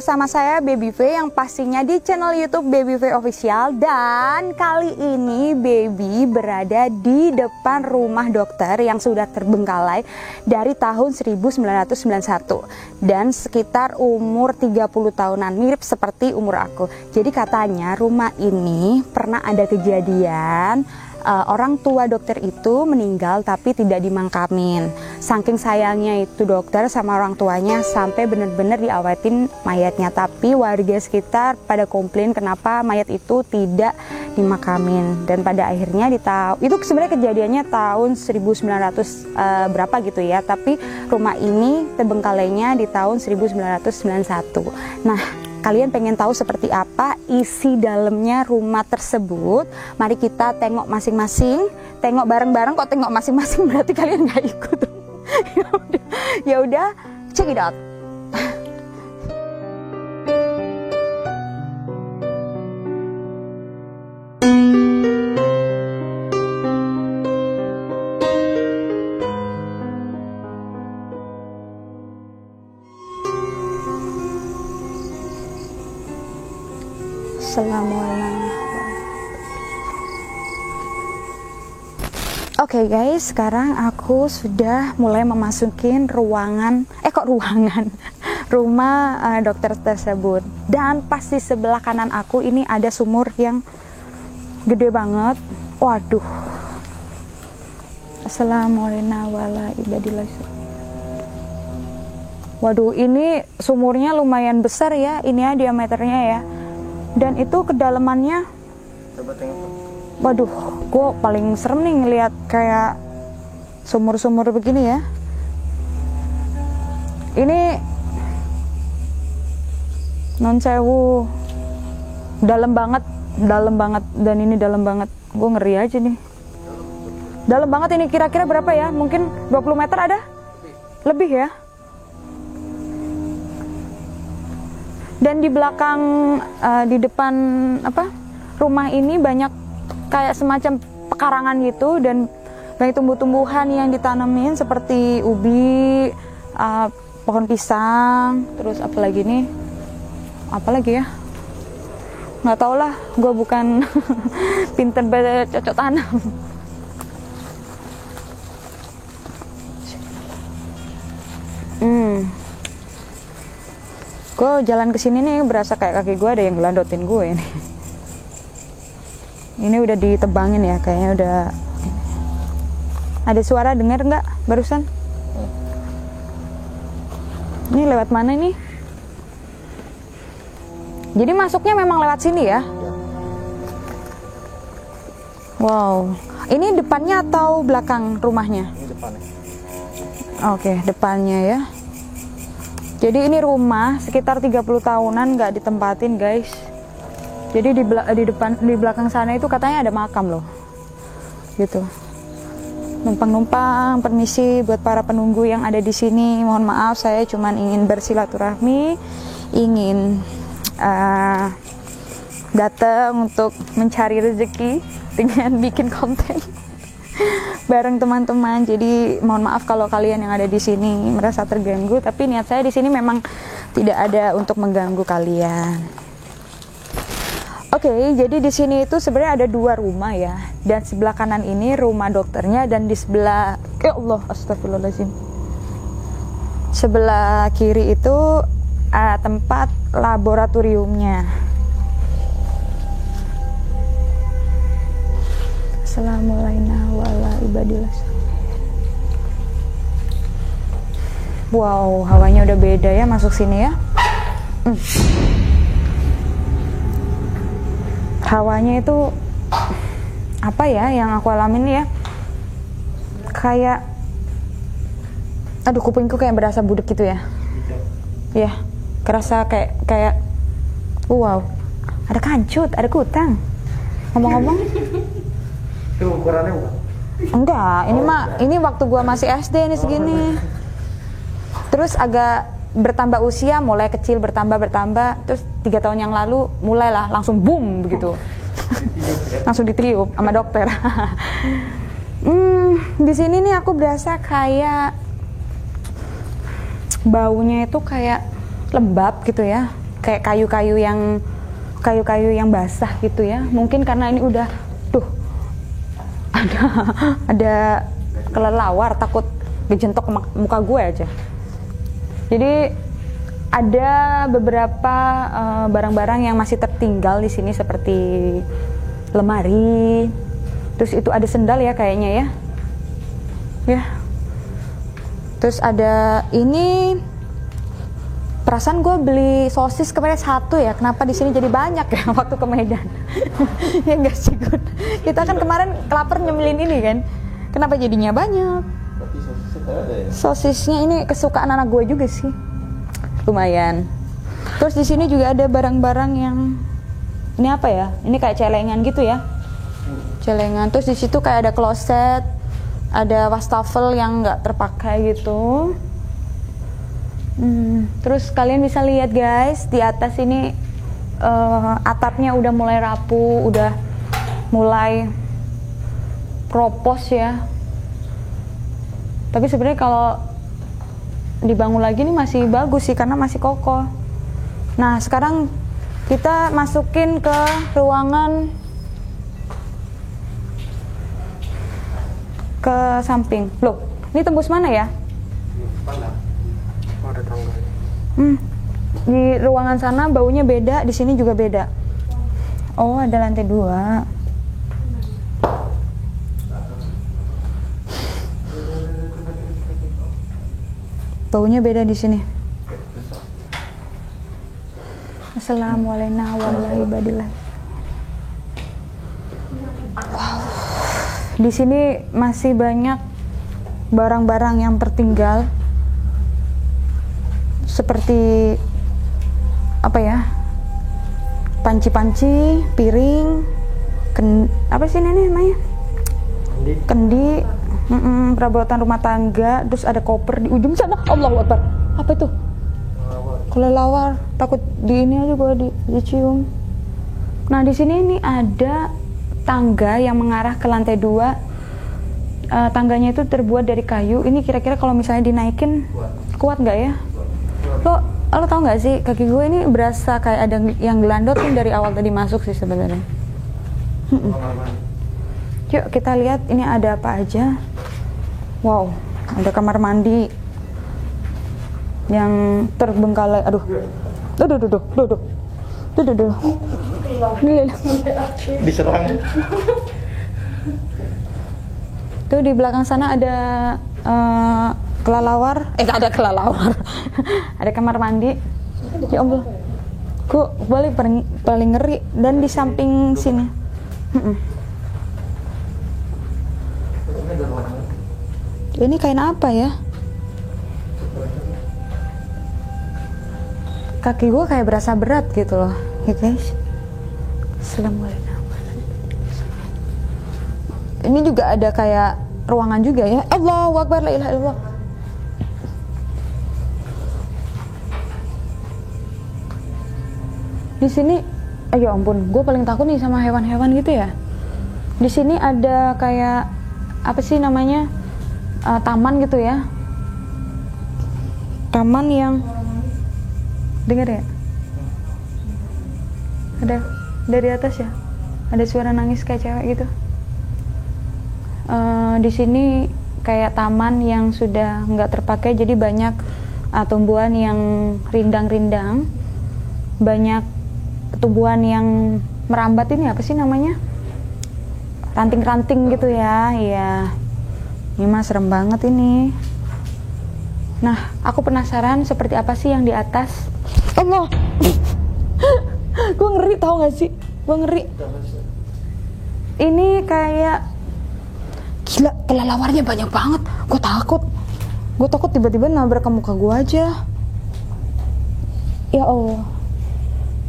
bersama saya Baby V yang pastinya di channel YouTube Baby V Official. Dan kali ini Baby berada di depan rumah dokter yang sudah terbengkalai dari tahun 1991 dan sekitar umur 30 tahunan, mirip seperti umur aku. Jadi katanya rumah ini pernah ada kejadian orang tua dokter itu meninggal tapi tidak dimakamin. Saking sayangnya itu dokter sama orang tuanya sampai benar-benar diawetin mayatnya. Tapi warga sekitar pada komplain kenapa mayat itu tidak dimakamin. Dan pada akhirnya itu sebenarnya kejadiannya tahun 1900 berapa gitu ya. Tapi rumah ini terbengkalainya di tahun 1991. Nah, kalian pengen tahu seperti apa isi dalamnya rumah tersebut? Mari kita tengok masing-masing. Tengok bareng-bareng. Kok tengok masing-masing berarti kalian nggak ikut? Ya udah, check it out. Oke guys, sekarang aku sudah mulai memasukin rumah dokter tersebut. Dan pas di sebelah kanan aku ini ada sumur yang gede banget. Waduh. Assalamualaikum. Waduh, ini sumurnya lumayan besar ya, ini ya diameternya ya. Dan itu kedalamannya, waduh, gue paling serem nih ngeliat kayak sumur-sumur begini ya. Ini non sewu, dalam banget, dan ini dalam banget. Gue ngeri aja nih. Dalam banget ini, kira-kira berapa ya? Mungkin 20 meter ada? Lebih ya? Dan di belakang, di depan rumah ini banyak kayak semacam pekarangan gitu, dan banyak tumbuh-tumbuhan yang ditanamin seperti ubi, pohon pisang, terus apa lagi nih? Apa lagi ya? Nggak tau lah, gue bukan pinter bercocok tanam. Gue jalan ke sini nih berasa kayak kaki gue ada yang gelandotin gue ini. Ini udah ditebangin ya, kayaknya udah. Ada suara, dengar nggak barusan? Ini lewat mana nih? Jadi masuknya memang lewat sini ya? Wow, ini depannya atau belakang rumahnya? Ini depannya. Oke, depannya ya. Jadi ini rumah sekitar 30 tahunan nggak ditempatin guys. Jadi di belakang sana itu katanya ada makam loh. Gitu. Numpang-numpang, permisi buat para penunggu yang ada di sini. Mohon maaf, saya cuman ingin bersilaturahmi, ingin datang untuk mencari rezeki dengan bikin konten bareng teman-teman. Jadi mohon maaf kalau kalian yang ada di sini merasa terganggu, tapi niat saya di sini memang tidak ada untuk mengganggu kalian. Oke, jadi di sini itu sebenarnya ada dua rumah ya. Dan sebelah kanan ini rumah dokternya, dan di sebelah, ya Allah, astagfirullahaladzim, sebelah kiri itu tempat laboratoriumnya. Assalamualaikum. Wow, hawanya udah beda ya masuk sini ya. Hawanya itu apa ya yang aku alamin ya? Kayak, aduh, kupingku kayak berasa budek gitu ya. Ya, kerasa kayak wow, ada kancut, ada kutang. Ngomong-ngomong, itu ukurannya bukan? Enggak, ini waktu gua masih SD nih segini. Terus agak bertambah usia, mulai kecil bertambah, terus 3 tahun yang lalu mulailah langsung boom begitu. Langsung ditiup sama dokter. Di sini nih aku berasa kayak baunya itu kayak lembab gitu ya, kayak kayu-kayu yang basah gitu ya. Mungkin karena ini udah tuh ada kelelawar, takut kejentok muka gue aja. Jadi ada beberapa barang-barang yang masih tertinggal di sini seperti lemari. Terus itu ada sendal ya kayaknya ya. Ya. Terus ada ini, perasaan gue beli sosis kemarin 1 ya. Kenapa di sini jadi banyak ya waktu ke Medan? Ya enggak sih, Gun. Kita kan kemarin kelaper nyemilin ini kan. Kenapa jadinya banyak? Tapi sosisnya ada ya? Sosisnya ini kesukaan anak gue juga sih. Lumayan. Terus di sini juga ada barang-barang yang ini apa ya? Ini kayak celengan gitu ya. Celengan. Terus di situ kayak ada kloset, ada wastafel yang nggak terpakai gitu. Terus kalian bisa lihat guys, di atas ini atapnya udah mulai rapuh, udah mulai kropos ya. Tapi sebenarnya kalau dibangun lagi nih masih bagus sih karena masih kokoh. Nah sekarang kita masukin ke ruangan ke samping. Loh, ini tembus mana ya? Mana? Oh, ada tangganya. Di ruangan sana baunya beda, di sini juga beda. Oh, ada lantai 2. Baunya beda di sini. Assalamualaikum warahmatullahi wabarakatuh. Di sini masih banyak barang-barang yang tertinggal, seperti apa ya, panci-panci, piring, apa sih ini namanya? Kendi, perabotan rumah tangga. Terus ada koper di ujung sana. Allahu Akbar. Apa itu? Kelelawar. Takut di ini aja gue dicium. Nah di sini ini ada tangga yang mengarah ke lantai 2. Tangganya itu terbuat dari kayu. Ini kira-kira kalau misalnya dinaikin kuat nggak ya? Lo tau nggak sih, kaki gue ini berasa kayak ada yang gelandot nih dari awal tadi masuk sih sebenarnya. Yuk kita lihat ini ada apa aja. Wow, ada kamar mandi yang terbengkalai. Aduh. Duh. Diserang. Tuh di belakang sana ada kelelawar. Gak ada kelelawar. Ada kamar mandi. Ya Allah, gue paling ngeri. Dan di samping sini ini kain apa ya? Kaki gue kayak berasa berat gitu loh ya guys. Assalamualaikum. Ini juga ada kayak ruangan juga ya. Allahu Akbar, la ilaha illallah. Di sini, ayo ampun, gue paling takut nih sama hewan-hewan gitu ya. Di sini ada kayak apa sih namanya, taman gitu ya. Taman yang, dengar ya? Ada dari atas ya. Ada suara nangis kayak cewek gitu. Di sini kayak taman yang sudah nggak terpakai, jadi banyak tumbuhan yang rindang-rindang, banyak tumbuhan yang merambat. Ini apa sih namanya, ranting-ranting gitu ya. Iya, ini mah serem banget ini. Nah, aku penasaran seperti apa sih yang di atas. Allah, gue ngeri, tau gak sih, gue ngeri. Ini kayak gila, kelelawarnya banyak banget. Gue takut tiba-tiba nabrak ke muka gue aja. Ya Allah,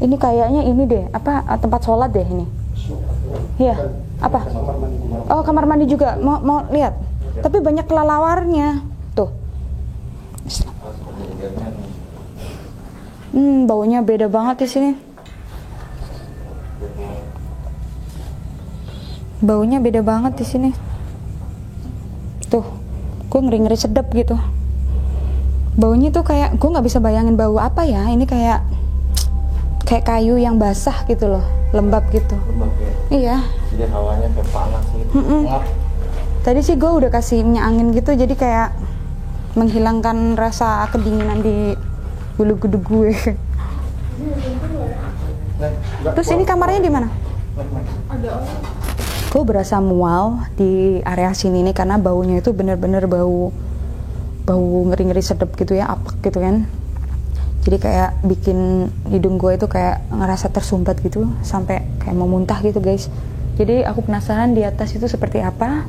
ini kayaknya ini deh, apa, tempat sholat deh ini. Iya, apa? Oh, kamar mandi juga. Mau lihat? Tapi banyak kelelawarnya. Tuh. Baunya beda banget di sini. Baunya beda banget di sini. Tuh, gue ngeri-ngeri sedap gitu. Baunya tuh kayak, gue nggak bisa bayangin bau apa ya. Ini kayak kayak kayu yang basah gitu loh, lembab gitu. Lembab ya. Iya. Jadi hawanya kayak panas gitu. Ngap. Tadi sih gue udah kasih minyak angin gitu, jadi kayak menghilangkan rasa kedinginan di bulu kuduk gue. Terus ini kamarnya di mana? Ada orang. Gue berasa mual di area sini nih karena baunya itu bener-bener bau ngeri-ngeri sedep gitu ya, apek gitu kan. Jadi kayak bikin hidung gue itu kayak ngerasa tersumbat gitu sampai kayak mau muntah gitu guys. Jadi aku penasaran di atas itu seperti apa.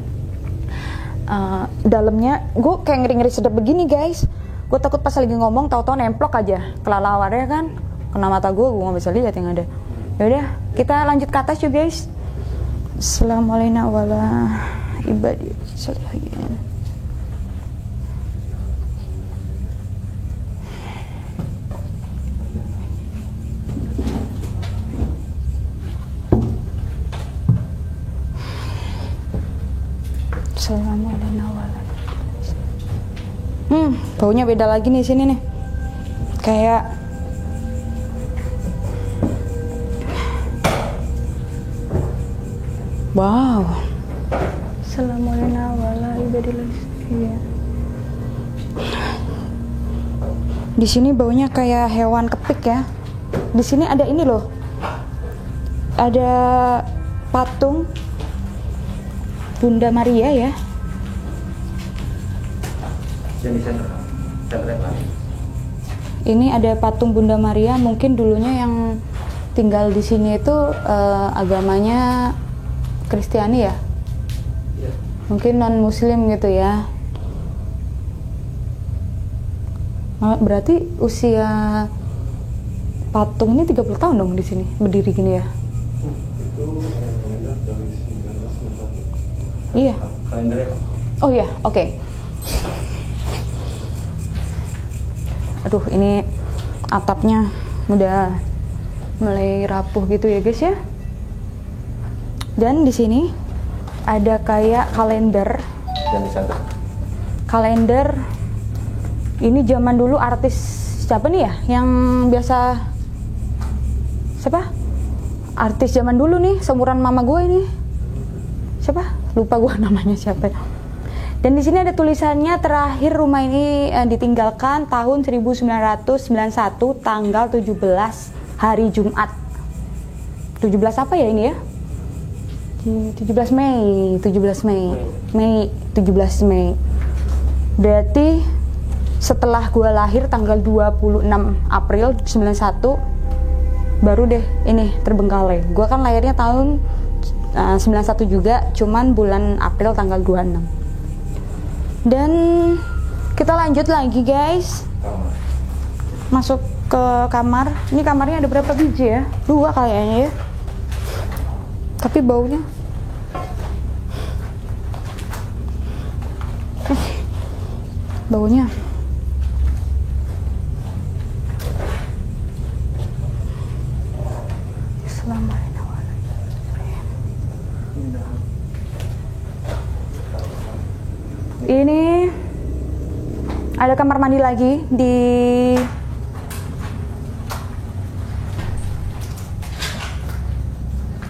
Dalamnya gue kayak ngeri-ngeri sedep begini guys. Gue takut pas lagi ngomong tahu-tahu nemplok aja kelalawarnya kan kena mata gue nggak bisa lihat yang ada. Yaudah kita lanjut ke atas yuk guys. Assalamualaikum warahmatullahi wabarakatuh. Baunya beda lagi nih sini nih. Kayak wow. Di sini baunya kayak hewan kepik ya. Di sini ada ini loh. Ada patung Bunda Maria ya. Jadi center yang lain. Ini ada patung Bunda Maria, mungkin dulunya yang tinggal di sini itu agamanya Kristiani ya? Iya. Mungkin non Muslim gitu ya. Berarti usia patung ini 30 tahun dong di sini berdiri gini ya? Itu kalender dari 1961. Iya. Kalendernya. Oh iya, oke. Aduh, ini atapnya udah mulai rapuh gitu ya guys ya. Dan di sini ada kayak kalender. Dan di sana. Kalender ini zaman dulu artis siapa nih ya yang biasa siapa? Artis zaman dulu nih, seumuran mama gue ini. Siapa? Lupa gue namanya siapa. Dan di sini ada tulisannya terakhir rumah ini ditinggalkan tahun 1991 tanggal 17 hari Jumat. 17 apa ya ini ya? 17 Mei. Mei 17 Mei. Berarti setelah gue lahir tanggal 26 April 91 baru deh ini terbengkalai. Gue kan lahirnya tahun 91 juga, cuman bulan April tanggal 26. Dan kita lanjut lagi guys. Masuk ke kamar. Ini kamarnya ada berapa biji ya? 2 kayaknya ya. Tapi baunya baunya ini ada kamar mandi lagi di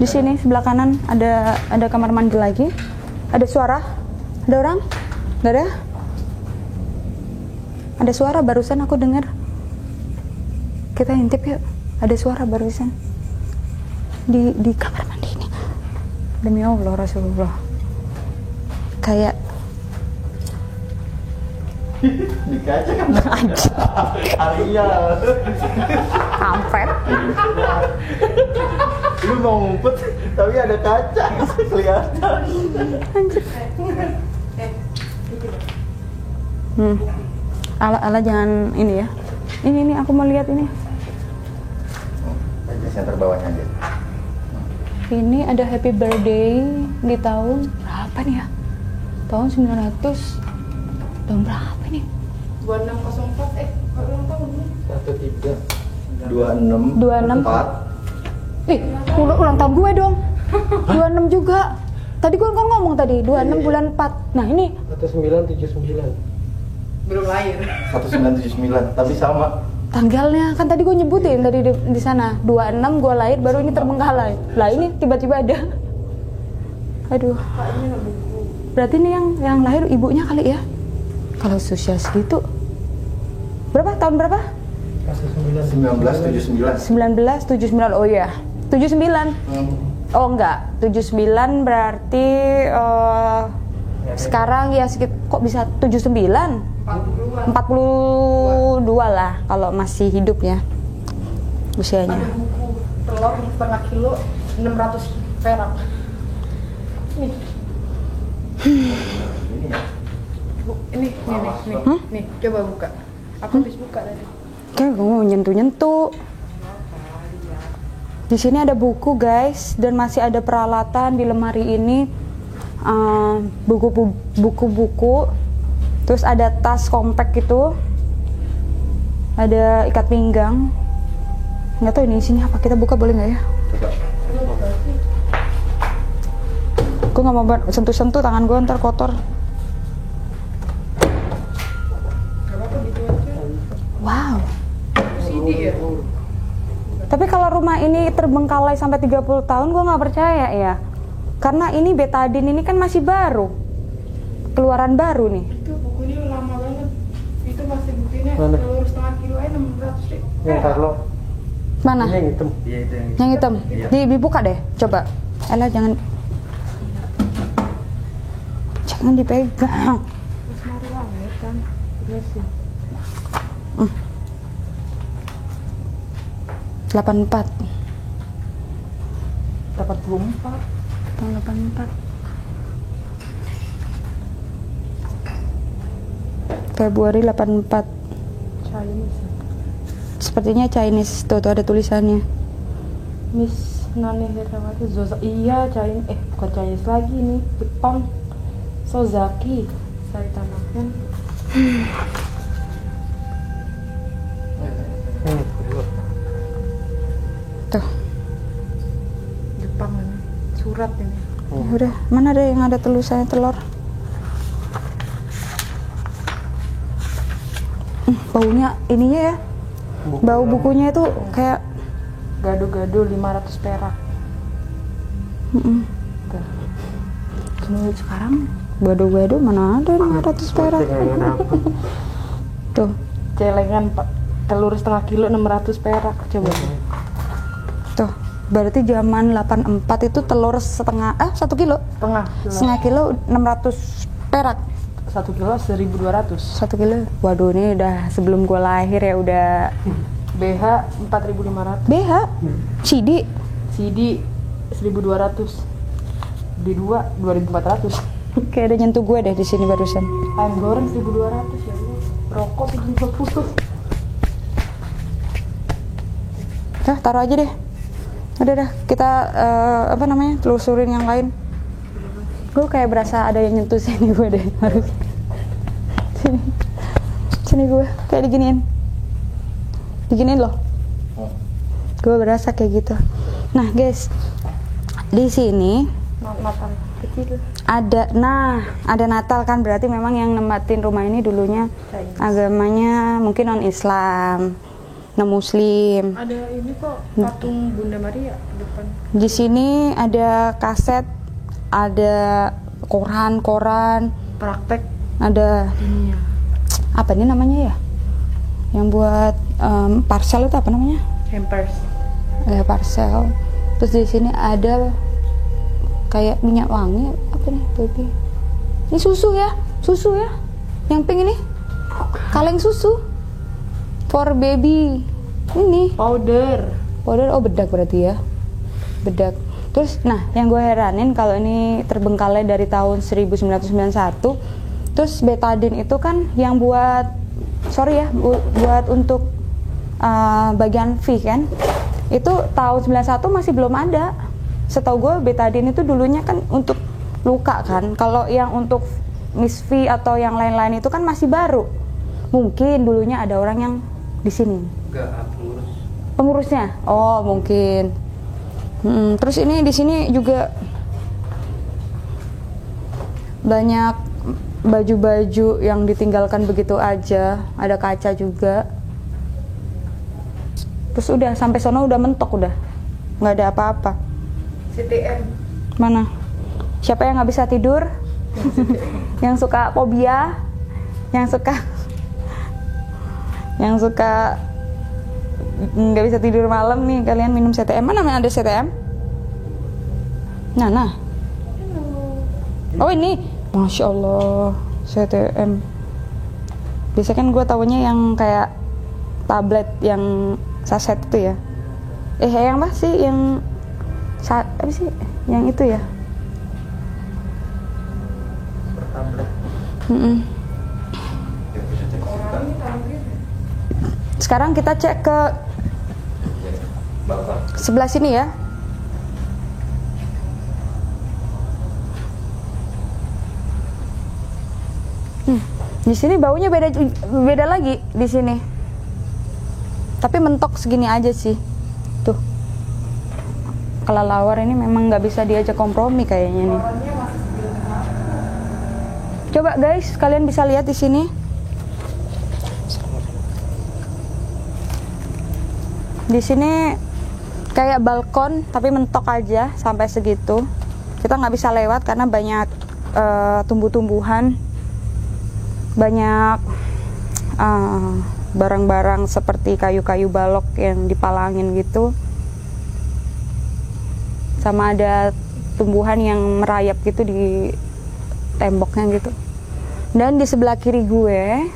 sini sebelah kanan ada kamar mandi lagi. Ada suara? Ada orang? Nggak ada? Ada suara barusan aku dengar. Kita intip yuk. Ada suara barusan di kamar mandi ini. Demi Allah Rasulullah. Kayak di kaca kan Ariel kampret. lu mau ngumpet tapi ada kaca kelihatan. Anjir. Ala jangan ini ya. Ini aku mau lihat ini. Di center bawahnya aja. Ini ada happy birthday di tahun berapa nih ya? Tahun 900. Tahun berapa nih? 2604 kalau ulang tahun ini 26 ulang tahun gue dong. 26 juga. Tadi gue kan ngomong tadi 26 bulan 4. Nah, ini 1979. belum lahir. 1979 tapi sama tanggalnya kan tadi gue nyebutin tadi di sana 26 gue lahir, baru ini terbengkalai. Lah ini tiba-tiba ada. Aduh. Berarti ini yang lahir ibunya kali ya? Kalau usia segitu. Berapa? Tahun berapa? 1979. 1979. Oh iya. 79. Oh enggak. 79 berarti sekarang ya kok bisa 79? 42 lah kalau masih hidup ya usianya. Ada buku telur setengah kilo 600 perak. Nih. Ini nih, coba buka. Aku habis buka tadi. Kayak gue mau nyentuh-nyentuh. Di sini ada buku guys, dan masih ada peralatan di lemari ini, buku-buku. Terus ada tas compact gitu, ada ikat pinggang. Nggak tahu ini isinya apa. Kita buka boleh nggak ya? Coba. Gue nggak mau sentuh-sentuh tangan gue, ntar kotor. Gak apa-apa gitu aja. Wow. CD ya? Tapi kalau rumah ini terbengkalai sampai 30 tahun, gue nggak percaya ya. Karena ini betadine ini kan masih baru, keluaran baru nih. Itu buku ini lama banget. Itu masih buktinya Mana? telur setengah kilo aja 600 deh. Yang Carlo. Mana? Ini yang hitam. Iya itu yang Yang hitam. Iya. Dibuka deh, coba. Ella jangan dipegang. Terus mari lahir kan. Iya sih. 84. 84. Tahun 84. Februari 84. Chinese. Sepertinya Chinese. Tuh ada tulisannya. Miss Nani Herawati Zoza. Iya, Chinese. Bukan Chinese lagi nih, Jepang. Sozaki. Saya tanahkan. Tuh. Jepang ini. Surat ini. Ya udah, mana ada yang ada tulisannya telur? Baunya ininya ya. Bau bukunya itu kayak Gado-gado 500 perak. Tuh. Sekarang gado-gado mana ada 500 perak. Tuh, Celengan Pak. Telur setengah kilo 600 perak. Coba. tuh. Berarti zaman 84 itu telur setengah 1 kilo. Setengah kilo 600 perak. 1 kilo 1.200. 1 kilo. Waduh, ini udah sebelum gua lahir ya udah. BH 4.500. BH CD CD 1.200. D2 2.400. kayak ada nyentuh gue deh di sini barusan. Ayam goreng 1.200 ya Allah. Rokok 750. Taruh aja deh. Udah dah, kita telusurin yang lain. Gue kayak berasa ada yang nyentuh sini gue deh harus. Sini gue kayak diginiin loh. Gue berasa kayak gitu. Nah guys, di sini Natal kecil. ada Natal kan, berarti memang yang nempatin rumah ini dulunya Chinese. agamanya mungkin non Islam, non Muslim. Ada ini kok patung Bunda Maria di depan. Di sini ada kaset, ada koran, Praktek ada ini ya. apa ini namanya ya? Yang buat parcel itu apa namanya? Hampers. Ada parcel. Terus di sini ada kayak minyak wangi apa nih, baby? Ini susu ya? Yang pink ini kaleng susu for baby. Ini Powder. oh bedak berarti ya, bedak. Terus yang gue heranin kalau ini terbengkalai dari tahun 1991. Terus betadine itu kan yang buat buat untuk bagian V kan, itu tahun 91 masih belum ada. Setahu gue betadine itu dulunya kan untuk luka kan. Kalau yang untuk Miss V atau yang lain-lain itu kan masih baru. Mungkin dulunya ada orang yang di sini. Enggak, Pengurusnya? Oh mungkin. Terus ini di sini juga banyak baju-baju yang ditinggalkan begitu aja. Ada kaca juga. Terus udah sampai sono udah mentok udah, nggak ada apa-apa. CTM. Mana? Siapa yang nggak bisa tidur? Yang suka fobia, yang suka nggak bisa tidur malam nih, kalian minum CTM. Mana ada CTM? Nah. Oh ini, Masya Allah, CTM. Biasa kan gue taunya yang kayak tablet yang saset itu ya. Yang apa sih yang apa sih yang itu ya? Sekarang kita cek ke sebelah sini ya. Di sini baunya beda lagi di sini. Tapi mentok segini aja sih. Tuh. Kelelawar ini memang nggak bisa diajak kompromi kayaknya nih. Coba guys, kalian bisa lihat di sini. Di sini kayak balkon tapi mentok aja sampai segitu. Kita nggak bisa lewat karena banyak tumbuh-tumbuhan, banyak barang-barang seperti kayu-kayu balok yang dipalangin gitu, sama ada tumbuhan yang merayap gitu di temboknya gitu. Dan di sebelah kiri gue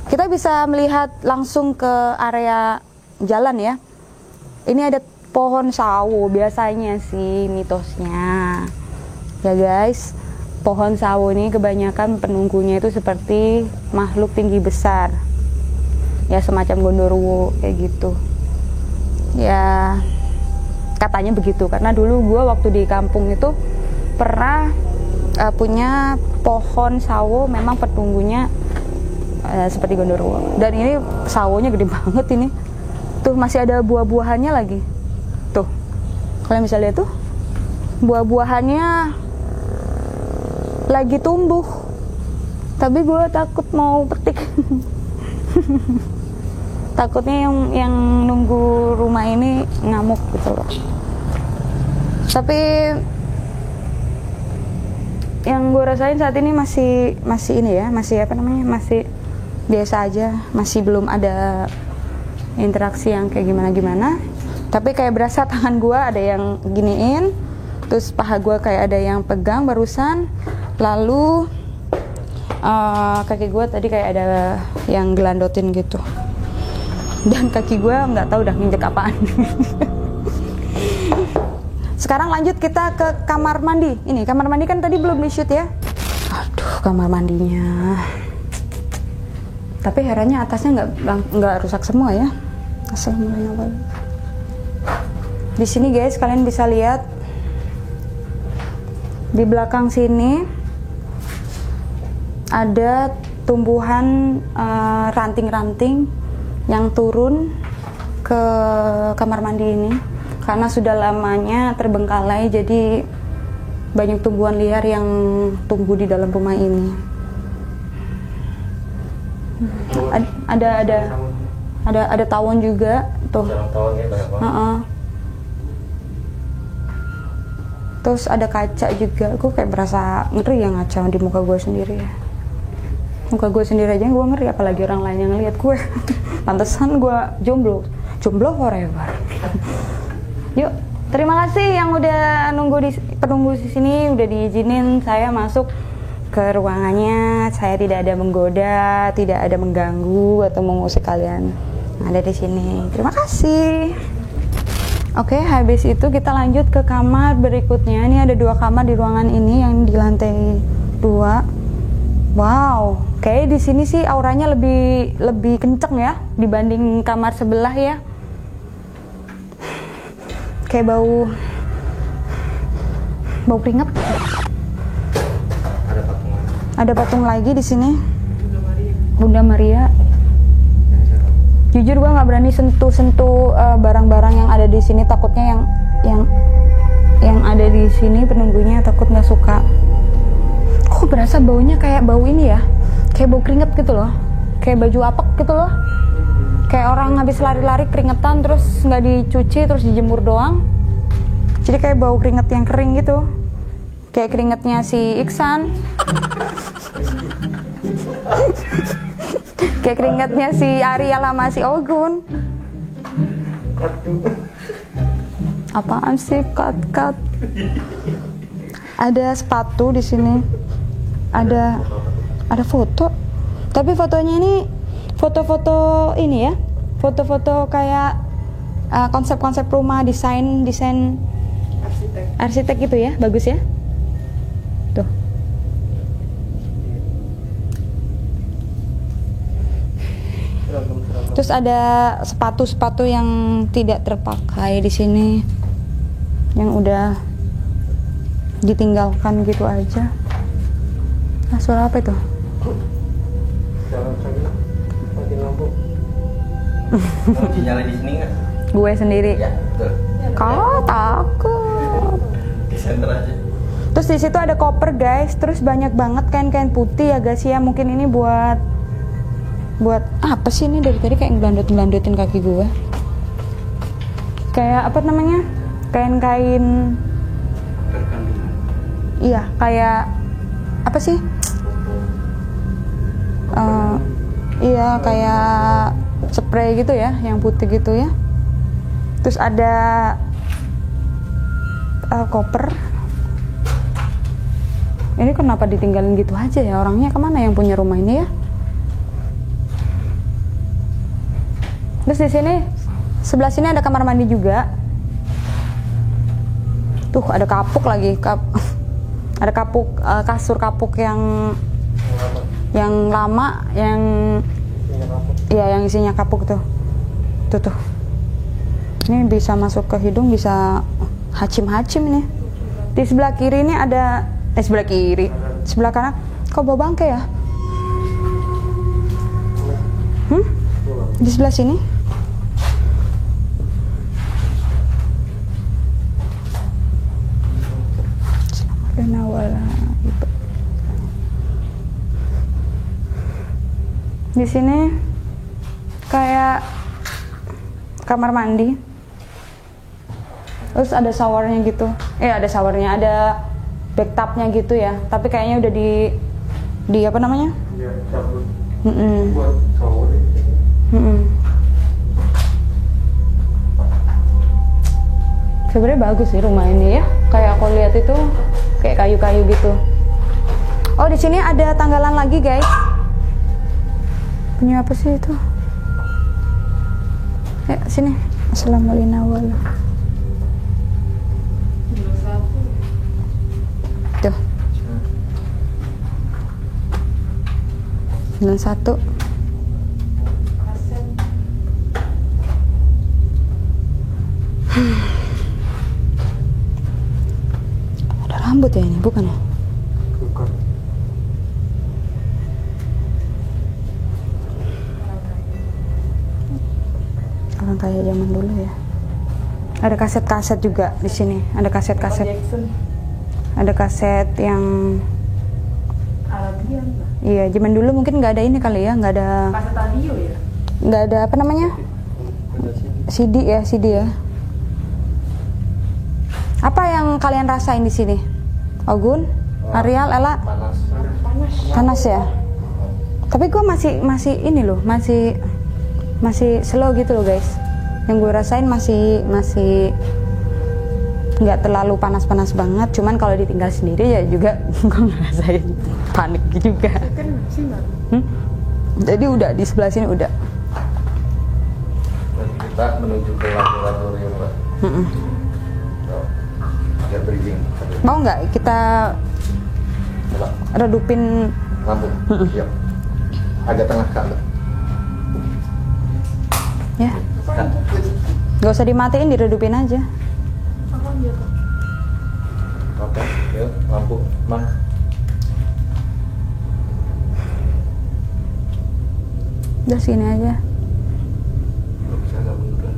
kita bisa melihat langsung ke area jalan ya. Ini ada pohon sawo, biasanya sih mitosnya ya guys, pohon sawo ini kebanyakan penunggunya itu seperti makhluk tinggi besar ya, semacam gondoruo kayak gitu ya, katanya begitu. Karena dulu gue waktu di kampung itu pernah punya pohon sawo, memang penunggunya seperti gondoruo. Dan ini sawonya gede banget ini. Tuh masih ada buah-buahannya lagi. Tuh, kalian bisa lihat tuh, buah-buahannya lagi tumbuh. Tapi gue takut mau petik. Takutnya yang nunggu rumah ini ngamuk gitu loh. Tapi yang gue rasain saat ini masih ini ya, masih apa namanya, masih biasa aja, masih belum ada interaksi yang kayak gimana. Tapi kayak berasa tangan gue ada yang giniin, terus paha gue kayak ada yang pegang barusan, lalu kaki gue tadi kayak ada yang gelandotin gitu. Dan kaki gue nggak tahu udah nginjek apaan. Sekarang lanjut kita ke kamar mandi. Ini kamar mandi kan tadi belum di shoot ya. Aduh, kamar mandinya. Tapi herannya atasnya nggak rusak semua ya. Assalamualaikum. Di sini guys, kalian bisa lihat di belakang sini ada tumbuhan ranting-ranting yang turun ke kamar mandi ini karena sudah lamanya terbengkalai, jadi banyak tumbuhan liar yang tumbuh di dalam rumah ini. Ada tawon juga tuh. Terus ada kaca juga. Gue kayak berasa ngeri ya ngaca di muka gue sendiri ya. Muka gue sendiri aja gue ngeri, apalagi orang lain yang ngeliat gue. Pantesan gue jomblo forever. Yuk, terima kasih yang udah penunggu di sini, udah diizinin saya masuk ke ruangannya. Saya tidak ada menggoda, tidak ada mengganggu atau mengusik kalian yang ada di sini. Terima kasih. Oke, habis itu kita lanjut ke kamar berikutnya. Ini ada 2 kamar di ruangan ini yang di lantai 2. Wow, kayak di sini sih auranya lebih kenceng ya dibanding kamar sebelah ya. Kayak bau keringat. Ada patung lagi di sini. Bunda Maria. Jujur gue nggak berani sentuh barang-barang yang ada di sini, takutnya yang ada di sini penunggunya takut nggak suka. Kok berasa baunya kayak bau ini ya, kayak bau keringet gitu loh, kayak baju apek gitu loh. Kayak orang habis lari-lari keringetan terus nggak dicuci terus dijemur doang. Jadi kayak bau keringet yang kering gitu. Kayak keringetnya si Iksan. Kayak keringetnya si Ariel sama si Ogun. Apaan sih cut? Ada sepatu di sini. Ada foto. Tapi fotonya ini foto-foto ini ya. Foto-foto kayak konsep-konsep rumah, desain arsitek gitu ya. Bagus ya. Tuh. Terus ada sepatu-sepatu yang tidak terpakai di sini, yang udah ditinggalkan gitu aja. Nah, suara apa itu? Jalan lagi, mati lampu. Kamu nyala di sini nggak? Gue sendiri. Ya, betul. Kau takut. Di center aja. Terus di situ ada koper guys. Terus banyak banget kain-kain putih ya guys ya. Mungkin ini buat apa sih ini, dari tadi kayak ngelandut-ngelandutin kaki gue. Kayak apa namanya? Kain-kain. Iya, kayak apa sih? Iya, kayak spray gitu ya, yang putih gitu ya. Terus ada koper. Ini kenapa ditinggalin gitu aja ya? Orangnya kemana yang punya rumah ini ya? Terus di sini sebelah sini ada kamar mandi juga. Tuh ada kapuk lagi, ada kapuk, kasur kapuk yang lama, yang iya yang isinya kapuk tuh. Tuh. Ini bisa masuk ke hidung, bisa hacim ini. Di sebelah kiri ini ada sebelah kanan. Kok bau bangke ya? Di sebelah sini. Di sini kayak kamar mandi. Terus ada showernya gitu. Ada showernya, ada bathtubnya gitu ya. Tapi kayaknya udah di apa namanya? Iya, cabut. Buat shower. Sebenarnya bagus sih rumah ini ya. Kayak aku lihat itu kayak kayu-kayu gitu. Oh, di sini ada tanggalan lagi, guys. Punya apa sih itu? Sini. Assalamualaikum. Tuh. 91. Ada rambut ya ini, bukan ya? Bukan. Orang kaya zaman dulu ya. Ada kaset-kaset juga di sini. Ada kaset-kaset. Ada kaset yang Arabian lah. iya, zaman dulu mungkin nggak ada ini kali ya, nggak ada. Kaset radio ya? Nggak ada apa namanya? CD ya. Apa yang kalian rasain di sini? Ogun, Ariel, Ella? Panas ya. Tapi gue masih ini loh, masih slow gitu loh guys. Yang gue rasain masih nggak terlalu panas-panas banget. Cuman kalau ditinggal sendiri ya juga gue ngerasain panik juga. Jadi udah di sebelah sini udah. Nanti kita menuju ke laboratorium, Mbak. Biar bridging. Mau nggak kita Coba. redupin? Lampu. Siap. Agak tengah ke Mbak. Ya, nggak usah dimatiin, diredupin aja. Oke, yuk lampu, Mang. Udah sini aja. Belum bisa agak mundur.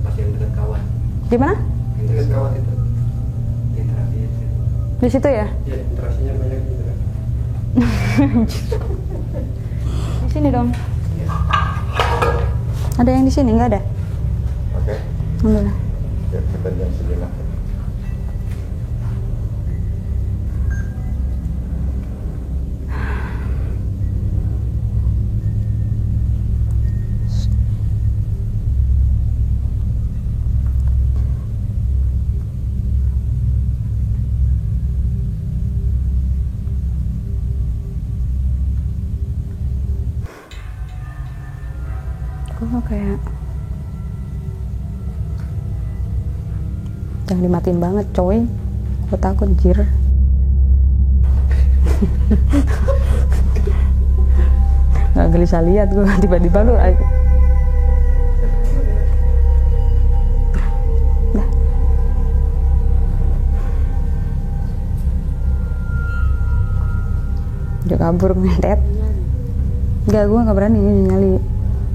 Pas yang dekat kawat. Di mana? Yang dekat kawat itu. Interaksi itu. Di situ ya? Iya, interaksinya banyak gitu kan. Di sini dong. Iya. Ada yang di sini nggak ada? Oke. Alhamdulillah. Ya, kita diam sejenak. Kok kayak jangan dimatiin banget coy, gue takut jir. Nggak gelisah lihat gue tiba-tiba lu dah. Udah kabur ngedet. Enggak, gue nggak berani nyali.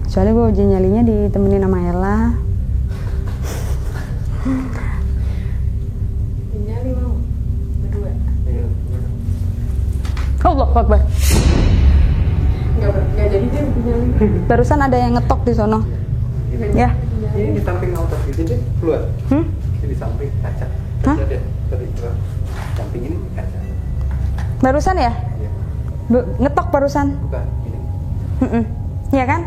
Soalnya gue uji nyalinya ditemenin sama Ella. Nyali mau berdua. Allah Akbar. Nggak jadi dia nyali. Barusan ada yang ngetok di sono. Ya. Ini di samping auto itu deh, keluar. Ini di samping kaca. Hah? Ada tadi keluar. Samping ini kaca. Barusan ya? Iya. Ngetok barusan. Bukan ini. Iya kan?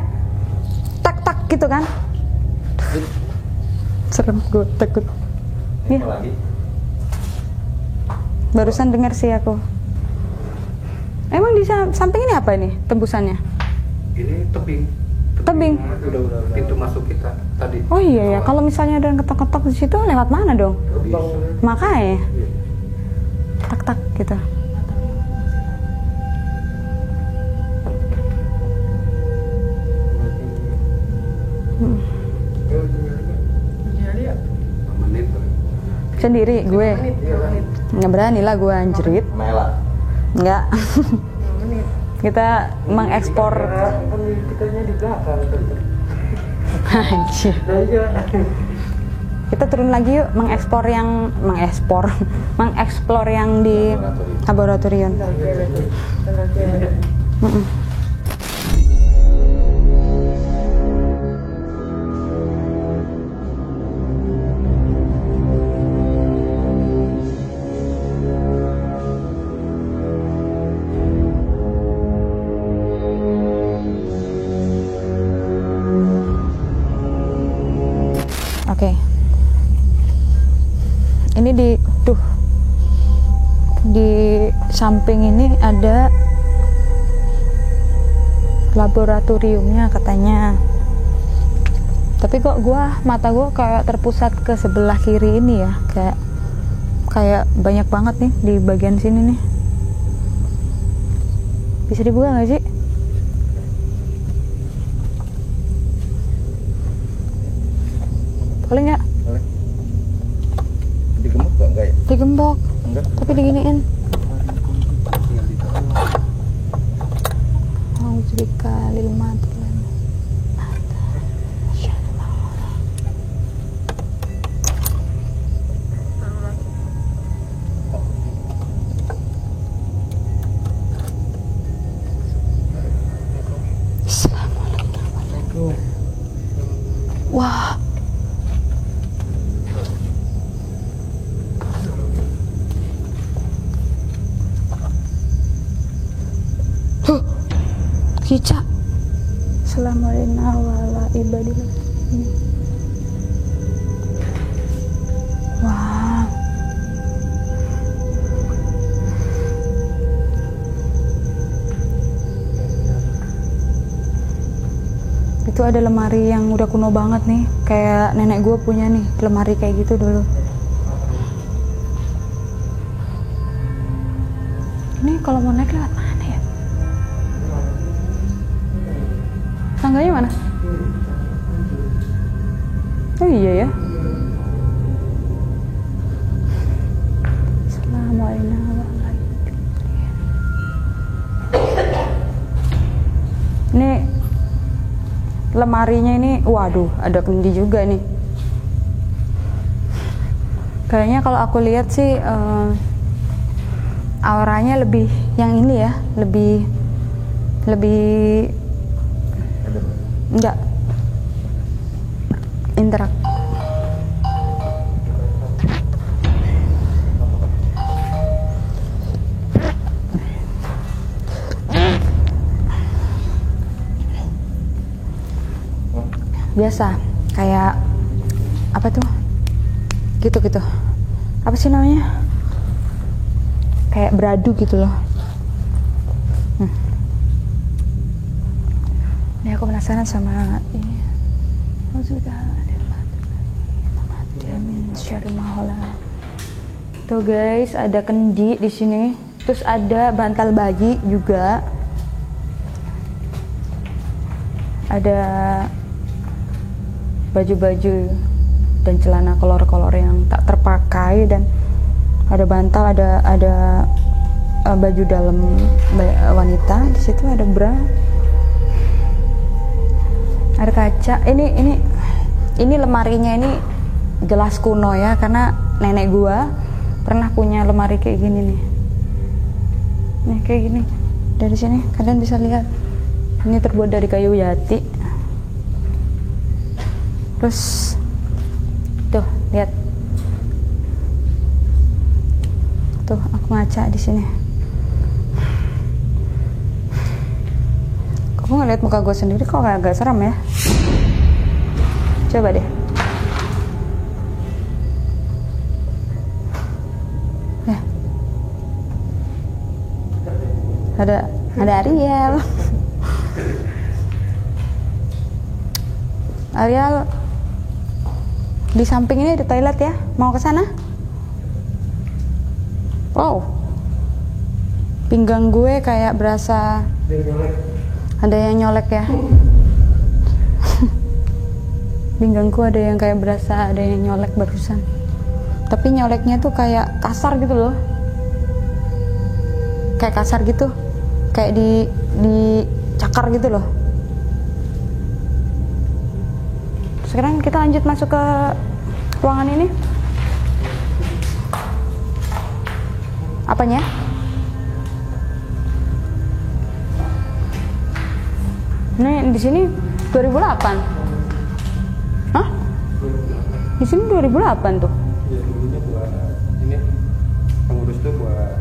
Tak-tak gitu kan? Serem, gue takut. Ini Iya. apa lagi? Barusan dengar sih aku. Emang di samping ini apa ini tembusannya? Ini tebing. Tebing. Udah pintu masuk kita tadi. Oh iya ya, kalau misalnya ada yang ketok-ketok di situ lewat mana dong? Bisa. Makanya Iya. tak-tak gitu. Nyali ya. 5 menit. Sendiri gue. Menit. Nggak berani lah gue anjrit. Mela. Nggak. 5 menit. Kita mengekspor. Kitanya di belakang. Anjir. Nah, iya. Kita turun lagi yuk mengeksplor mengeksplor yang di laboratorium. Mm-mm. Oke. Ini di samping ini ada laboratoriumnya katanya. Tapi kok mata gua kayak terpusat ke sebelah kiri ini ya, kayak banyak banget nih di bagian sini nih. Bisa dibuka nggak sih? Boleh nggak? Boleh. Digembok enggak ya? Digembok, Enggak. tapi diginiin. Tinggal ditaruh. Auzubika lil mati. Assalamualaikum. Wah. Kicak. Assalamualaikum warahmatullahi wabarakatuh. Wow. Itu ada lemari yang udah kuno banget nih, kayak nenek gue punya nih lemari kayak gitu dulu. Ini kalau mau naik lewat mana ya? Tangganya mana? Oh iya ya. Assalamualaikum warahmatullahi wabarakatuh. Ini lemarinya ini, waduh, ada kendi juga nih. Kayaknya kalau aku lihat sih auranya lebih yang ini ya, lebih enggak, interak. Biasa kayak apa tuh, gitu apa sih namanya, kayak beradu gitu loh. Ini aku penasaran sama ini. Tuh guys, ada kendi di sini, terus ada bantal bayi juga, ada baju-baju dan celana kolor-kolor yang tak terpakai, dan ada bantal, ada baju dalam wanita. Di situ ada bra, ada kaca. Ini lemarinya ini jelas kuno ya, karena nenek gua pernah punya lemari kayak gini nih. Nih kayak gini. Dari sini kalian bisa lihat. Ini terbuat dari kayu jati. Terus tuh lihat, tuh aku ngaca di sini. Aku ngeliat muka gue sendiri kok agak seram ya. Coba deh. Ya. Ada Ariel. Ariel di samping ini ada toilet ya. Mau ke sana? Wow. Pinggang gue kayak berasa ada yang nyolek ya. Pinggangku ada yang kayak berasa ada yang nyolek barusan. Tapi nyoleknya tuh kayak kasar gitu loh. Kayak kasar gitu. Kayak di cakar gitu loh. Sekarang kita lanjut masuk ke ruangan ini. Apanya? Ini di sini 2008. Hah? Di sini 2008 tuh. Iya, dulunya buat ini pengurus tuh buat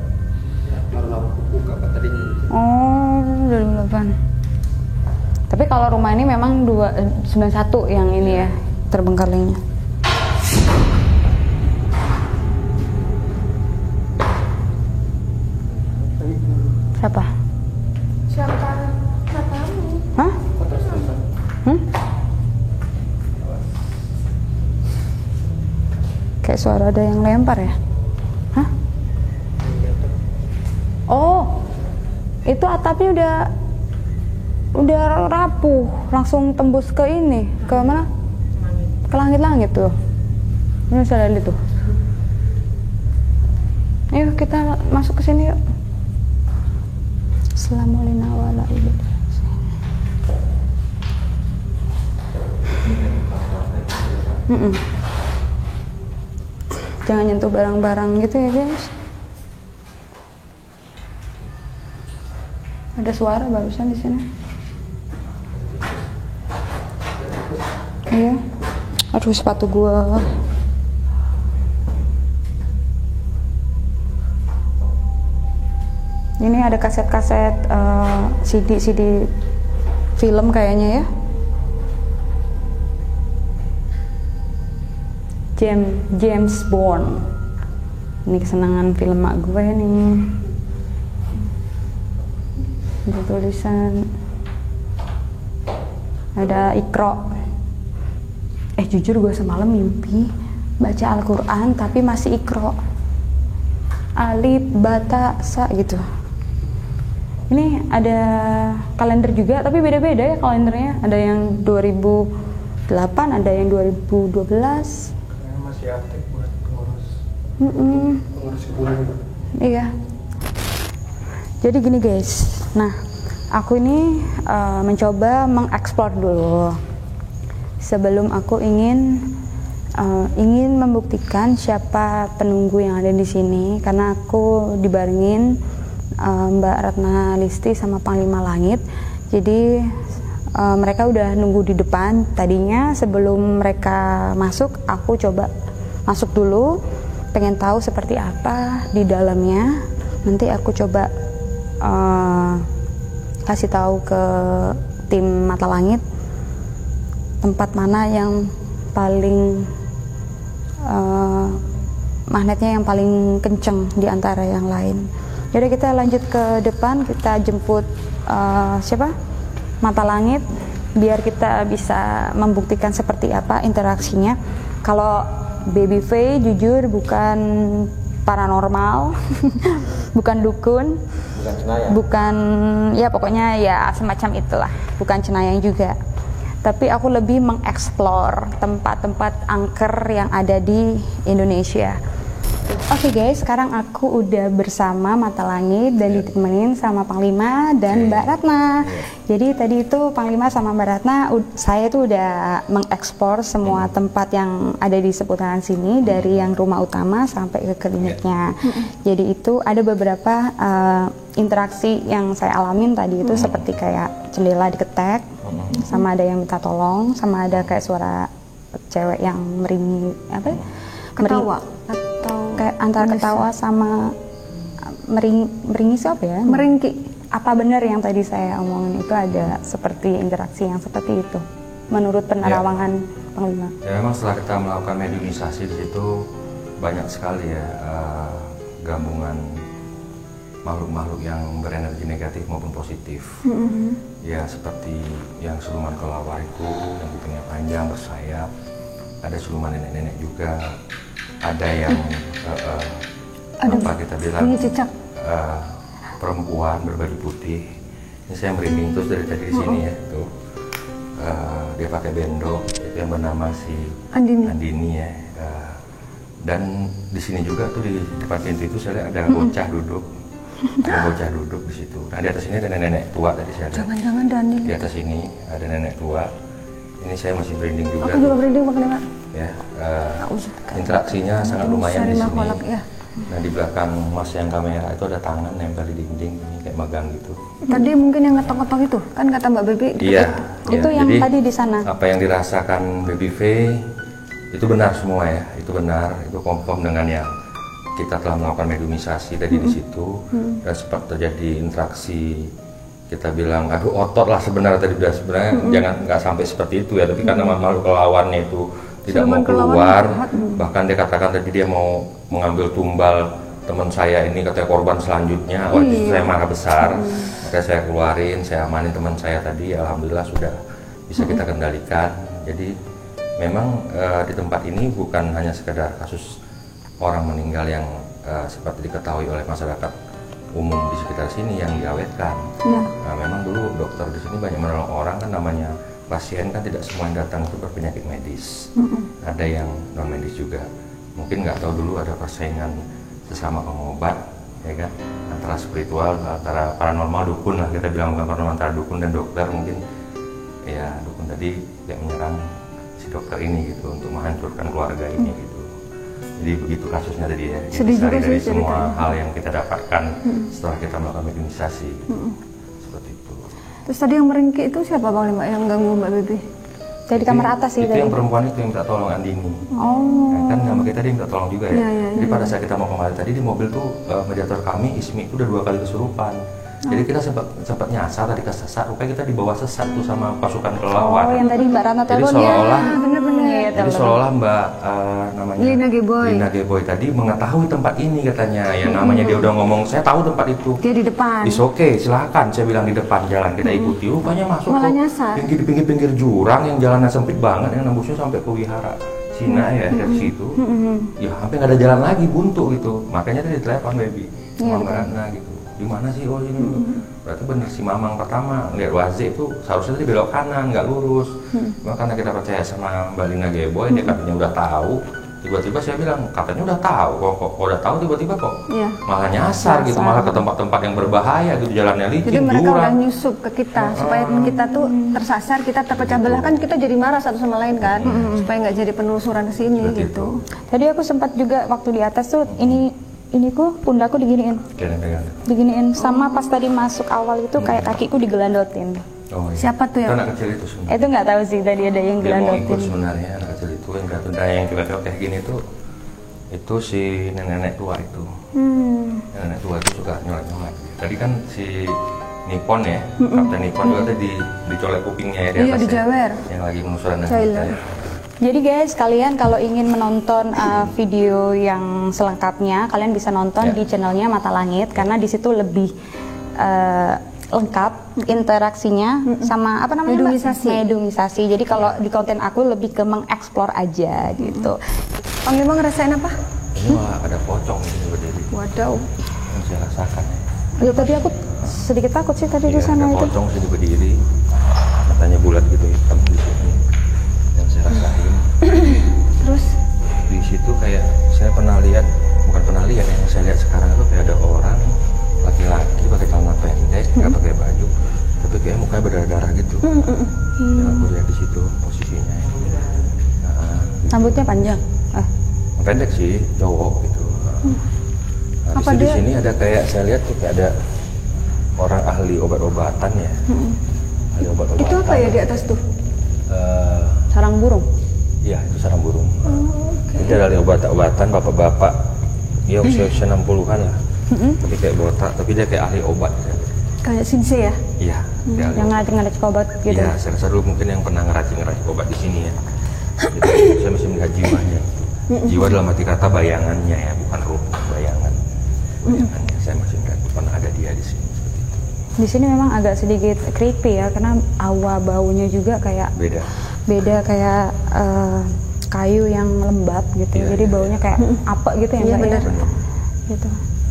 naruh buku apa tadi. Oh, 2008. Tapi kalau rumah ini memang 91 yang ini ya, terbengkalainya. Siapa? Siapa katamu? Hah? Kayak suara ada yang lempar ya? Hah? Oh, itu atapnya udah rapuh, langsung tembus ke ini, ke mana? Ke langit-langit tuh. Ini bisa lihat tuh. Ayo kita masuk ke sini yuk. Assalamualaikum. Jangan nyentuh barang-barang gitu ya guys. Ada suara barusan di sini. Iya. Aduh, sepatu gua. Ini ada kaset-kaset CD film kayaknya ya. James Bond. Ini kesenangan film mak gue nih. Ada tulisan, ada Iqra. Jujur gue semalam mimpi baca Al-Quran tapi masih Iqra, alif, bata, sa gitu. Ini ada kalender juga tapi beda-beda ya kalendernya. Ada yang 2008, ada yang 2012. Masih aktif buat pengurus bulan. Iya. Jadi gini guys, nah aku ini mencoba mengeksplor dulu sebelum aku ingin membuktikan siapa penunggu yang ada di sini, karena aku dibarengin Mbak Ratna Listi sama Panglima Langit. Jadi mereka udah nunggu di depan. Tadinya sebelum mereka masuk, aku coba masuk dulu, pengen tahu seperti apa di dalamnya. Nanti aku coba kasih tahu ke tim Mata Langit tempat mana yang paling magnetnya yang paling kenceng di antara yang lain. Jadi kita lanjut ke depan, kita jemput siapa? Mata Langit, biar kita bisa membuktikan seperti apa interaksinya. Kalau Baby V jujur bukan paranormal, bukan dukun, Bukan cenayang. bukan ya pokoknya ya semacam itulah, bukan cenayang juga. Tapi aku lebih mengeksplor tempat-tempat angker yang ada di Indonesia. Oke guys, sekarang aku udah bersama Mata Langit dan ditemenin sama Panglima dan Mbak Ratna. Jadi tadi itu Panglima sama Mbak Ratna, saya tuh udah mengeksplor semua tempat yang ada di seputaran sini, dari yang rumah utama sampai ke kliniknya. Jadi itu ada beberapa interaksi yang saya alamin tadi itu seperti kayak jendela diketek, sama ada yang minta tolong, sama ada kayak suara cewek yang meringi apa? Ketawa Kayak antara ketawa sama meringis apa ya? meringki. Apa benar yang tadi saya omongin itu ada seperti interaksi yang seperti itu menurut penerawangan Panglima? Ya memang setelah kita melakukan mediumisasi di situ banyak sekali ya gabungan makhluk-makhluk yang berenergi negatif maupun positif. Ya seperti yang siluman kelawar itu yang kupingnya panjang bersayap, ada siluman nenek-nenek juga, ada yang apa kita bilang perempuan berbaju putih. Ini saya merinding terus dari tadi di sini ya tuh. Dia pakai bendok itu yang bernama si Andini ya. Dan di sini juga tuh di depan pintu itu saya lihat ada bocah duduk. Ada bocah duduk di situ. Nah di atas ini ada nenek tua tadi saya lihat. Jangan-jangan Daniel. Di atas ini ada nenek tua. Ini saya masih merinding juga. Aku juga merinding Pak. Ya, interaksinya sangat lumayan di sini. Ya. Nah di belakang mas yang kamera itu ada tangan nempel di dinding ini kayak magang gitu. Tadi mungkin yang ngetok-ngetok itu kan kata Mbak Baby. Iya. Itu yang Jadi, tadi di sana. apa yang dirasakan Baby V itu benar semua ya, itu benar, itu konform dengan yang kita telah melakukan mediumisasi tadi di situ. Dan sempat terjadi interaksi, kita bilang aduh otot lah sebenarnya tadi udah sebenarnya jangan nggak sampai seperti itu ya, tapi karena makhluk kelawannya itu tidak mau keluar, bahkan dia katakan tadi dia mau mengambil tumbal teman saya ini, katanya korban selanjutnya. Waktu itu saya marah besar, makanya saya keluarin, saya amanin teman saya tadi. Alhamdulillah sudah bisa kita kendalikan. Jadi memang di tempat ini bukan hanya sekedar kasus orang meninggal yang seperti diketahui oleh masyarakat umum di sekitar sini yang diawetkan. Nah, memang dulu dokter di sini banyak menolong orang, kan namanya pasien kan tidak semua yang datang itu berpenyakit medis. Ada yang non medis juga. Mungkin nggak tahu dulu ada persaingan sesama pengobat, ya kan, antara spiritual, antara paranormal, dukun lah kita bilang, bukan paranormal, antara dukun dan dokter. Mungkin ya dukun tadi yang menyerang si dokter ini gitu untuk menghancurkan keluarga ini gitu. Jadi begitu kasusnya tadi ya. Sedih juga dari sih semua hal yang kita dapatkan setelah kita melakukan mediumisasi. Seperti itu. Terus tadi yang meringki itu siapa Panglima yang ganggu Mbak Baby? Dari kamar atas sih itu tadi. yang perempuan itu yang minta tolong Andini. Oh. Kan sama kita dia minta tolong juga ya. Iya. Jadi pada saat kita mau kembali tadi di mobil tuh mediator kami Ismi itu udah 2 kali kesurupan. Jadi kita sempat nyasar tadi kesesat, rupanya kita dibawa sesat tuh sama pasukan kelelawar. Oh, yang tadi Mbak Ratna Jadi telepon ya. seolah-olah Bener-bener. seolah-olah Mbak namanya Lina Geboy. Lina Geboy tadi mengetahui tempat ini katanya. Yang namanya dia udah ngomong, saya tahu tempat itu. Dia di depan. Is oke, silahkan, saya bilang di depan jalan kita ikuti. Rupanya masuk Malah ke nyasar. di pinggir-pinggir jurang yang jalannya sempit banget, yang nembusnya sampai ke wihara Cina ya dari situ. Ya hampir nggak ada jalan lagi, buntu gitu. Makanya tadi telepon Baby sama Mbak Ratna gitu. Di mana sih? Oh ini. Berarti bener si Mamang pertama lihat Waze itu seharusnya tadi belok kanan, nggak lurus. Cuma karena kita percaya sama Mbak Lina Geboy, dia katanya udah tahu. Tiba-tiba saya bilang katanya udah tahu, kok udah tahu tiba-tiba kok malah nyasar gitu, malah ke tempat-tempat yang berbahaya gitu, jalannya licin, Jadi mereka jurang. udah nyusup ke kita supaya kita tuh tersasar, kita terpecah belah, kan kita jadi marah satu sama lain kan, supaya nggak jadi penelusuran ke sini Seperti gitu. Tadi aku sempat juga waktu di atas tuh ini pundakku diginiin. Pegang. Diginiin sama pas tadi masuk awal itu kayak kakiku digelandotin. Oh, iya. Siapa tuh Itu yang? anak kecil itu sebenarnya. Itu nggak tahu sih, tadi ada yang Dia mau ikut gelandotin. sebenarnya, anak kecil itu yang gak tunda yang kita kayak gini tuh. Itu si nenek tua itu. Nenek tua itu suka nyolek-nyolek. Tadi kan si Nippon ya, Kapten Nippon juga tadi dicolek kupingnya ya di Iya, atas ya, dijewer. yang lagi menusuran dengan Child. kita ya. Jadi guys, kalian kalau ingin menonton video yang selengkapnya, kalian bisa nonton Ya. di channelnya Mata Langit karena di situ lebih lengkap interaksinya sama apa namanya? Mbak? Medumisasi. Jadi kalau di konten aku lebih ke mengeksplor aja gitu. Panglima ngerasain apa? Ini malah ada pocong di sini berdiri. Waduh. Yang saya rasakan ya. Ya tadi aku sedikit takut sih tadi di Iya, sana ada itu. pocong sini berdiri, matanya bulat gitu hitam di sini. Yang saya rasain. Terus Di situ kayak saya pernah lihat, bukan pernah lihat, yang saya lihat sekarang itu kayak ada orang laki-laki pakai celana pendek, nggak pakai baju, tapi kayak mukanya berdarah-darah gitu. Yang aku lihat di situ posisinya. Nah, rambutnya panjang. pendek sih, cowok gitu. Nah, Apa di dia? sini ada kayak saya lihat tuh kayak ada orang ahli obat-obatan ya. Ahli obat-obatan. Itu apa ya di atas tuh? Eh, Sarang burung. Iya, itu sarang burung. Itu ada obat-obatan bapak-bapak, ya usia 60-an lah. Tapi kayak botak, tapi dia kayak ahli obat. Kayak Shinsei ya? Iya, dia ahli Yang obat. ngeracik-ngeracik obat gitu. Iya, saya rasa dulu mungkin yang pernah ngeracik-ngeracik obat di sini ya. Jadi, saya masih melihat jiwanya. Jiwa dalam arti kata bayangannya ya, bukan ruh, bayangan. Bayangannya, saya masih melihat pernah ada dia di sini. Seperti itu. Di sini memang agak sedikit creepy ya karena awa baunya juga kayak Beda. kayak kayu yang lembab gitu. Iya, Jadi iya, baunya kayak apa gitu ya Iya, Mbak ya? benar. Gitu.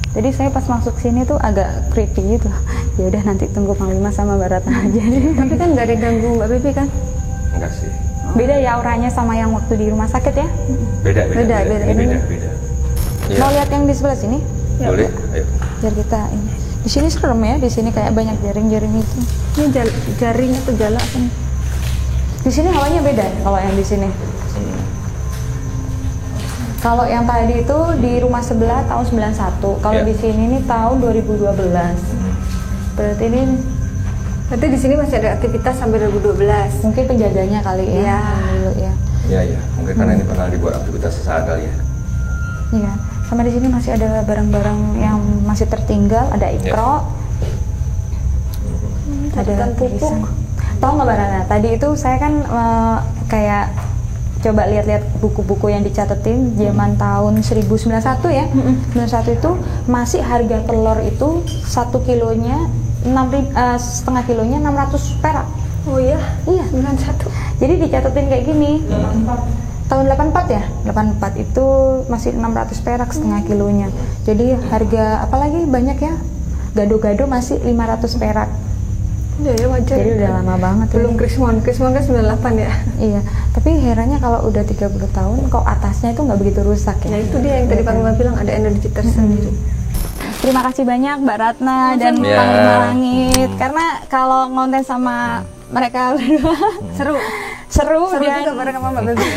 Jadi saya pas masuk sini tuh agak creepy gitu. Ya udah nanti tunggu Panglima sama Mbak Ratna aja. Tapi kan nggak ada yang ganggu Mbak Bibi kan? Enggak sih. Beda ya auranya sama yang waktu di rumah sakit ya? Beda. Beda. Ini beda. Iya. Mau lihat yang di sebelah sini? Boleh? Ayo. Biar kita ini. Di sini serem ya, di sini kayak banyak jaring-jaring itu. Ini jaring atau jala apa nih? Di sini hawanya beda kalau yang di sini. Kalau yang tadi itu di rumah sebelah tahun 91. Kalau Ya. di sini nih tahun 2012. Berarti ini Berarti di sini masih ada aktivitas sampai 2012. mungkin penjaganya kali ya. Iya. Dulu ya. Iya. Mungkin karena ini pernah dibuat aktivitas sesaat kali ya. Iya. Sama di sini masih ada barang-barang yang masih tertinggal, ada ikro. Ada Catatan pupuk. tulisan. Tahu nggak Mbak Rana? Tadi itu saya kan kayak coba lihat-lihat buku-buku yang dicatetin zaman tahun 1091 ya. 91 itu masih harga telur itu 1 kilonya setengah kilonya 600 perak. Oh iya? Iya. 91. Jadi dicatetin kayak gini. Tahun 84 ya? 84 itu masih 600 perak setengah kilonya. Jadi harga apalagi banyak ya. Gado-gado masih 500 perak. Iya ya wajar. Jadi udah lama banget Belum ini. Krismon kan 98 ya. Iya, tapi herannya kalau udah 30 tahun kok atasnya itu nggak begitu rusak ya. Nah itu dia yang tadi Panglima bilang ada energi tersendiri. Terima kasih banyak Mbak Ratna dan Ya. Panglima Langit karena kalau ngonten sama mereka berdua seru Seru dan, juga bareng sama Mbak Bibi.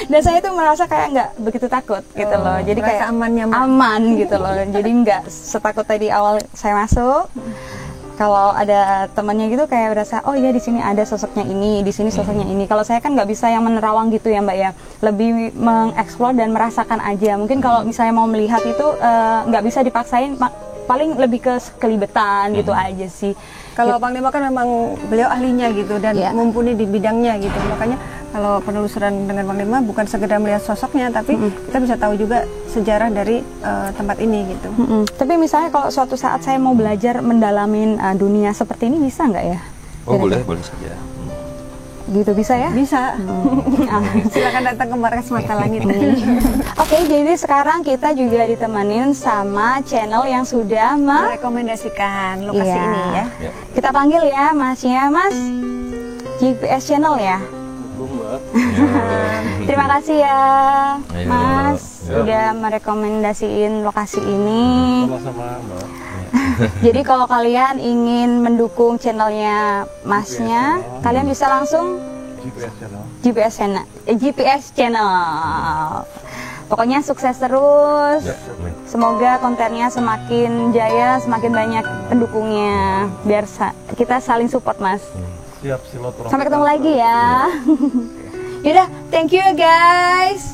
dan saya tuh merasa kayak nggak begitu takut gitu loh. Jadi merasa kayak aman, nyaman. aman gitu loh. Jadi nggak setakut tadi awal saya masuk. Kalau ada temannya gitu kayak berasa oh iya di sini ada sosoknya ini, di sini sosoknya ini. Kalau saya kan nggak bisa yang menerawang gitu ya Mbak ya, lebih mengeksplor dan merasakan aja. Mungkin kalau misalnya mau melihat itu nggak bisa dipaksain, paling lebih ke kelibetan gitu aja sih. Kalau Panglima kan memang beliau ahlinya gitu dan Iya. mumpuni di bidangnya gitu. Makanya kalau penelusuran dengan Panglima bukan sekedar melihat sosoknya, tapi kita bisa tahu juga sejarah dari tempat ini gitu. Tapi misalnya kalau suatu saat saya mau belajar mendalamin dunia seperti ini bisa nggak ya? Oh boleh saja. Gitu bisa ya? Bisa. Silakan datang ke Markas Mata Langit. Oke, jadi sekarang kita juga ditemanin sama channel yang sudah Merekomendasikan lokasi Iya. ini ya. Ya. Kita panggil ya Masnya, Mas GPS channel ya. Terima kasih ya Ayo. Mas Ya. udah merekomendasiin lokasi ini. Sama-sama, Mbak. Jadi kalau kalian ingin mendukung channelnya Masnya, kalian bisa langsung GPS channel. GPS channel. GPS channel. Pokoknya sukses terus. Ya, amin. Semoga kontennya semakin jaya, semakin banyak pendukungnya. Biar kita saling support, Mas. Siap, silaturahmi. Sampai ketemu lagi ya. Yaudah, thank you guys.